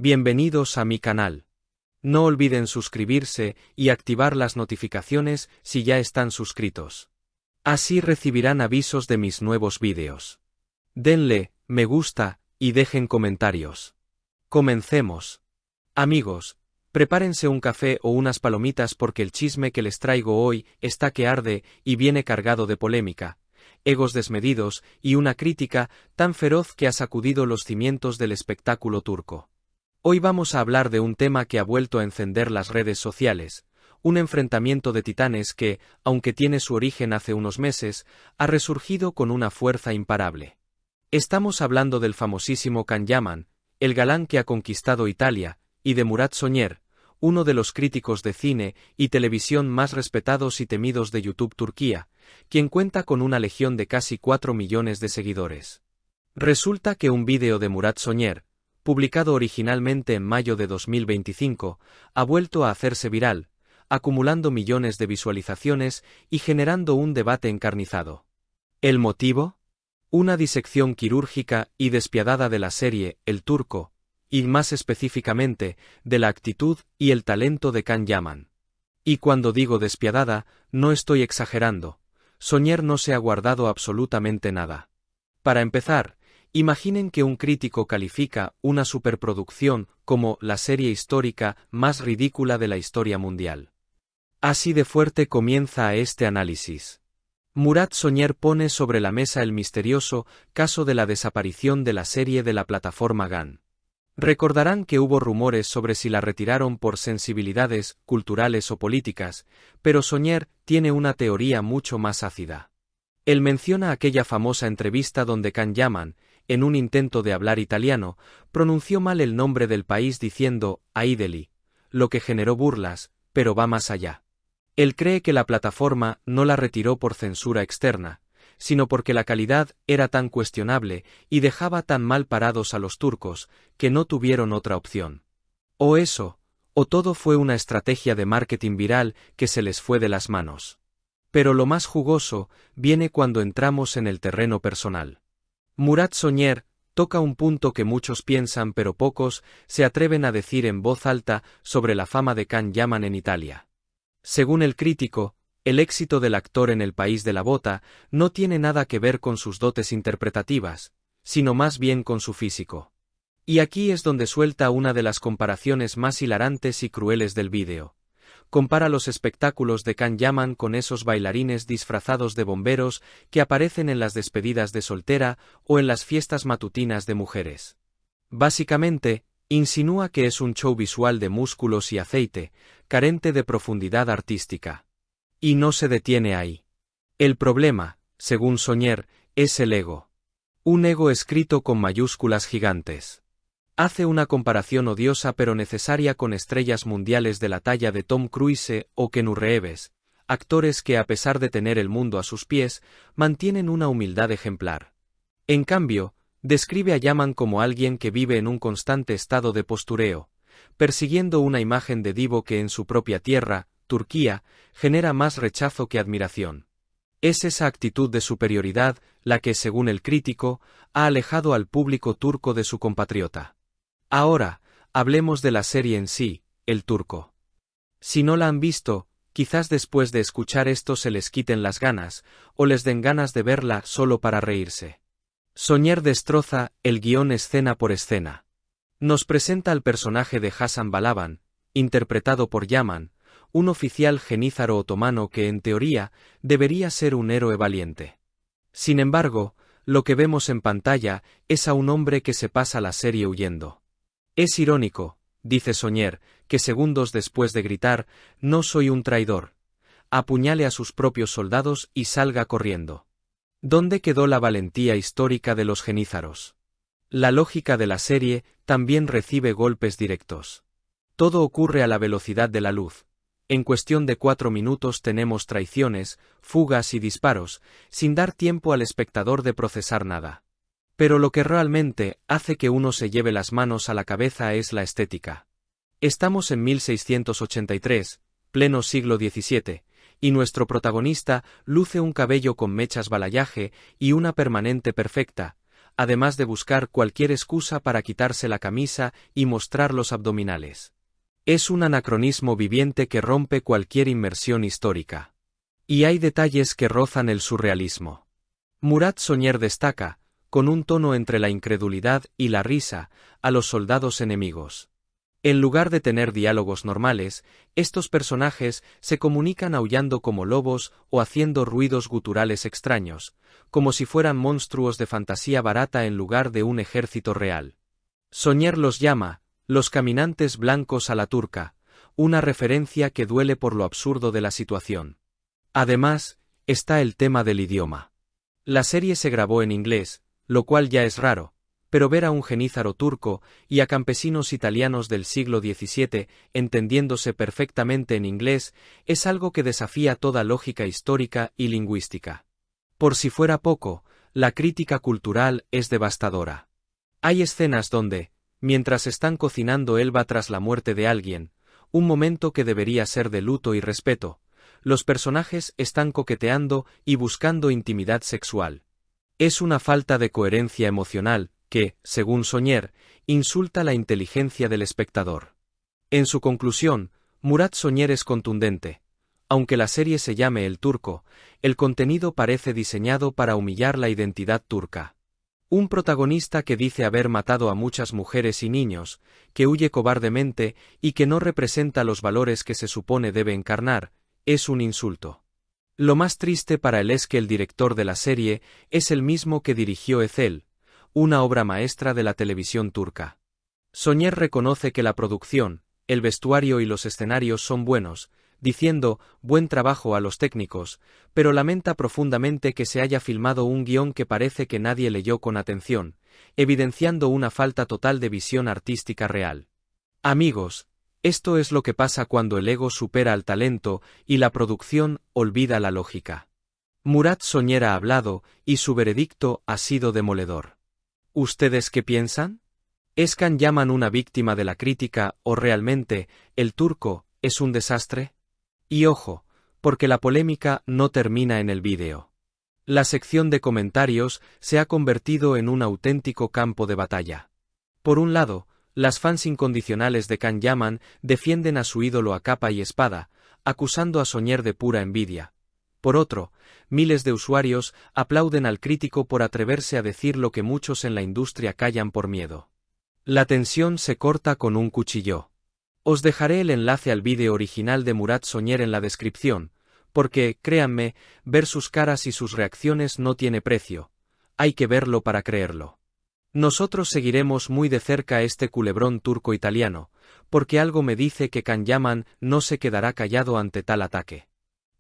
Bienvenidos a mi canal. No olviden suscribirse y activar las notificaciones si ya están suscritos. Así recibirán avisos de mis nuevos vídeos. Denle me gusta y dejen comentarios. Comencemos. Amigos, prepárense un café o unas palomitas porque el chisme que les traigo hoy está que arde y viene cargado de polémica, egos desmedidos y una crítica tan feroz que ha sacudido los cimientos del espectáculo turco. Hoy vamos a hablar de un tema que ha vuelto a encender las redes sociales, un enfrentamiento de titanes que, aunque tiene su origen hace unos meses, ha resurgido con una fuerza imparable. Estamos hablando del famosísimo Can Yaman, el galán que ha conquistado Italia, y de Murat Soner, uno de los críticos de cine y televisión más respetados y temidos de YouTube Turquía, quien cuenta con una legión de casi 4 millones de seguidores. Resulta que un vídeo de Murat Soner, publicado originalmente en mayo de 2025, ha vuelto a hacerse viral, acumulando millones de visualizaciones y generando un debate encarnizado. ¿El motivo? Una disección quirúrgica y despiadada de la serie El Turco, y más específicamente, de la actitud y el talento de Can Yaman. Y cuando digo despiadada, no estoy exagerando, Soner no se ha guardado absolutamente nada. Para empezar, imaginen que un crítico califica una superproducción como la serie histórica más ridícula de la historia mundial. Así de fuerte comienza este análisis. Murat Soner pone sobre la mesa el misterioso caso de la desaparición de la serie de la plataforma GAN. Recordarán que hubo rumores sobre si la retiraron por sensibilidades culturales o políticas, pero Soner tiene una teoría mucho más ácida. Él menciona aquella famosa entrevista donde Can Yaman, en un intento de hablar italiano, pronunció mal el nombre del país diciendo Aideli, lo que generó burlas, pero va más allá. Él cree que la plataforma no la retiró por censura externa, sino porque la calidad era tan cuestionable y dejaba tan mal parados a los turcos, que no tuvieron otra opción. O eso, o todo fue una estrategia de marketing viral que se les fue de las manos. Pero lo más jugoso viene cuando entramos en el terreno personal. Murat Soner toca un punto que muchos piensan pero pocos se atreven a decir en voz alta sobre la fama de Can Yaman en Italia. Según el crítico, el éxito del actor en el país de la bota no tiene nada que ver con sus dotes interpretativas, sino más bien con su físico. Y aquí es donde suelta una de las comparaciones más hilarantes y crueles del vídeo. Compara los espectáculos de Can Yaman con esos bailarines disfrazados de bomberos que aparecen en las despedidas de soltera o en las fiestas matutinas de mujeres. Básicamente, insinúa que es un show visual de músculos y aceite, carente de profundidad artística. Y no se detiene ahí. El problema, según Soner, es el ego. Un ego escrito con mayúsculas gigantes. Hace una comparación odiosa pero necesaria con estrellas mundiales de la talla de Tom Cruise o Keanu Reeves, actores que a pesar de tener el mundo a sus pies, mantienen una humildad ejemplar. En cambio, describe a Yaman como alguien que vive en un constante estado de postureo, persiguiendo una imagen de divo que en su propia tierra, Turquía, genera más rechazo que admiración. Es esa actitud de superioridad la que, según el crítico, ha alejado al público turco de su compatriota. Ahora, hablemos de la serie en sí, El Turco. Si no la han visto, quizás después de escuchar esto se les quiten las ganas, o les den ganas de verla solo para reírse. Soner destroza el guión escena por escena. Nos presenta al personaje de Hasan Balaban, interpretado por Yaman, un oficial genízaro otomano que en teoría debería ser un héroe valiente. Sin embargo, lo que vemos en pantalla es a un hombre que se pasa la serie huyendo. Es irónico, dice Soner, que segundos después de gritar, «No soy un traidor», apuñale a sus propios soldados y salga corriendo. ¿Dónde quedó la valentía histórica de los genízaros? La lógica de la serie también recibe golpes directos. Todo ocurre a la velocidad de la luz. En cuestión de 4 minutos tenemos traiciones, fugas y disparos, sin dar tiempo al espectador de procesar nada. Pero lo que realmente hace que uno se lleve las manos a la cabeza es la estética. Estamos en 1683, pleno siglo XVII, y nuestro protagonista luce un cabello con mechas balayage y una permanente perfecta, además de buscar cualquier excusa para quitarse la camisa y mostrar los abdominales. Es un anacronismo viviente que rompe cualquier inmersión histórica. Y hay detalles que rozan el surrealismo. Murat Sonyer destaca, con un tono entre la incredulidad y la risa, a los soldados enemigos. En lugar de tener diálogos normales, estos personajes se comunican aullando como lobos o haciendo ruidos guturales extraños, como si fueran monstruos de fantasía barata en lugar de un ejército real. Sonyer los llama, los caminantes blancos a la turca, una referencia que duele por lo absurdo de la situación. Además, está el tema del idioma. La serie se grabó en inglés, lo cual ya es raro, pero ver a un genízaro turco y a campesinos italianos del siglo XVII entendiéndose perfectamente en inglés es algo que desafía toda lógica histórica y lingüística. Por si fuera poco, la crítica cultural es devastadora. Hay escenas donde, mientras están cocinando Elba tras la muerte de alguien, un momento que debería ser de luto y respeto, los personajes están coqueteando y buscando intimidad sexual. Es una falta de coherencia emocional que, según Sonyer, insulta la inteligencia del espectador. En su conclusión, Murat Sonyer es contundente. Aunque la serie se llame El Turco, el contenido parece diseñado para humillar la identidad turca. Un protagonista que dice haber matado a muchas mujeres y niños, que huye cobardemente y que no representa los valores que se supone debe encarnar, es un insulto. Lo más triste para él es que el director de la serie es el mismo que dirigió Ezel, una obra maestra de la televisión turca. Sonyer reconoce que la producción, el vestuario y los escenarios son buenos, diciendo buen trabajo a los técnicos, pero lamenta profundamente que se haya filmado un guión que parece que nadie leyó con atención, evidenciando una falta total de visión artística real. Amigos, esto es lo que pasa cuando el ego supera al talento y la producción olvida la lógica. Murat Sonyer ha hablado y su veredicto ha sido demoledor. ¿Ustedes qué piensan? ¿Es Can Yaman una víctima de la crítica o realmente El Turco es un desastre? Y ojo, porque la polémica no termina en el vídeo. La sección de comentarios se ha convertido en un auténtico campo de batalla. Por un lado, las fans incondicionales de Can Yaman defienden a su ídolo a capa y espada, acusando a Sonyer de pura envidia. Por otro, miles de usuarios aplauden al crítico por atreverse a decir lo que muchos en la industria callan por miedo. La tensión se corta con un cuchillo. Os dejaré el enlace al vídeo original de Murat Sonyer en la descripción, porque, créanme, ver sus caras y sus reacciones no tiene precio. Hay que verlo para creerlo. Nosotros seguiremos muy de cerca este culebrón turco-italiano, porque algo me dice que Can Yaman no se quedará callado ante tal ataque.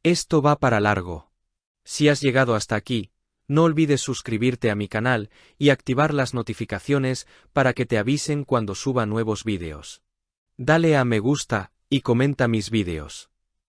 Esto va para largo. Si has llegado hasta aquí, no olvides suscribirte a mi canal y activar las notificaciones para que te avisen cuando suba nuevos vídeos. Dale a me gusta y comenta mis vídeos.